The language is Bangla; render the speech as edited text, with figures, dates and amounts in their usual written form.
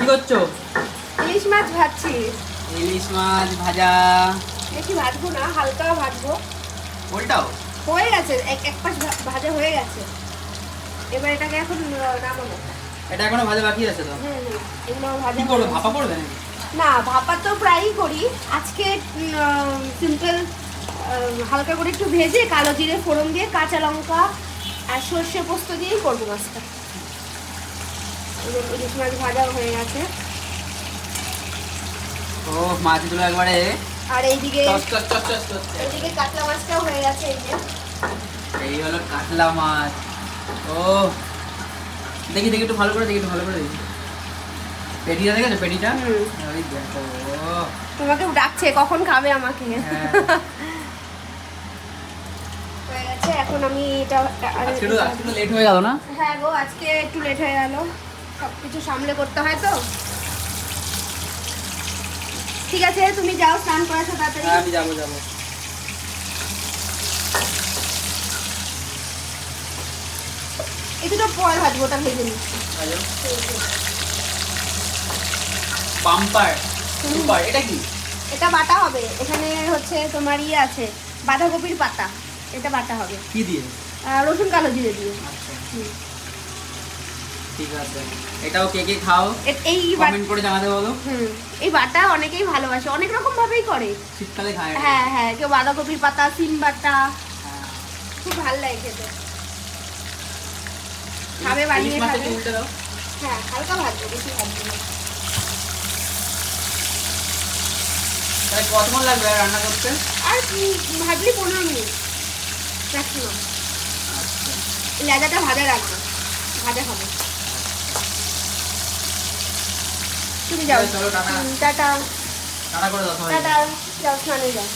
করছো? ইলিশ মাছ ভাজছি। ইলিশ মাছ ভাজা। বেশি ভাজবো না, হালকা ভাজবো। ওলটাও হয়ে গেছে, এক পাশ ভাজা হয়ে গেছে। এবার এটাকে এখন নামাবো। এটা এখনো ভাজা বাকি আছে তো? এগুলো ভাজা কি করবে, ভাপা করবে নাকি? না, ভাপা তো প্রায়ই করি। আজকে সিম্পল হালকা করে একটু ভেজে কালো জিরে ফোড়ন দিয়ে কাঁচা লঙ্কা আর সর্ষে পোস্ত দিয়েই করবো মাছটা। ইলিশ মাছ ভাজা হয়ে গেছে। ও মাছগুলো একবারে। আর এইদিকে এইদিকে কাতলা মাছটাও হয়ে গেছে। এই হলো কাতলা মাছ। ও দেখি দেখি একটু ভালো করে দেখি, একটু ভালো করে দেখি। পেটিটা দেখেছো? পেটিটা দেখো। তোমাকে ডাকছে, কখন খাবে আমাকে। হয়ে গেছে। এখন আমি এটা আজকে তো লেট হয়ে গেল না? হ্যাঁ গো, আজকে একটু লেট হয়ে গেল, সবকিছু সামলে করতে হয় তো। ঠিক আছে, তুমি যাও স্নান করে আসো তাড়াতাড়ি। হ্যাঁ আমি যাবো যাবো। এই দুটো পরে ভাজবো, ওটা ভেজে নিচ্ছি। Pumper super. এটা কি? এটা বাটা হবে। এখানে হচ্ছে তোমার ইয়ে আছে, বাঁধাকপির পাতা। এটা বাটা হবে কি দিয়ে? রসুন কালো জিরে দিয়ে। আচ্ছা ঠিক আছে। এটাও কে কে খাও এই কমেন্ট করে জানাতে বলো। এই বাটা অনেকেই ভালোবাসে, অনেক রকম ভাবেই করে। শীতকালে খায়। হ্যাঁ হ্যাঁ, কেউ বাঁধাকপির পাতা, সিম বাটা, খুব ভালো লাগে খেতে। খাবে, বানিয়ে খাবে। উল্টে দাও। হ্যাঁ, হালকা ভাজবো, বেশি ভাজবো না। তাই কতক্ষণ লাগবে রান্না করতে? আর ভাজলি 15 মিনিট ম্যাক্সিমাম। আচ্ছা লেজাটা ভাজা রাখবো, ভাজা হবে। তুমি যাও। চলো টাটা। টাটা। টাটা করে দাও সবাই। টাটা। যাও স্নানে যাও।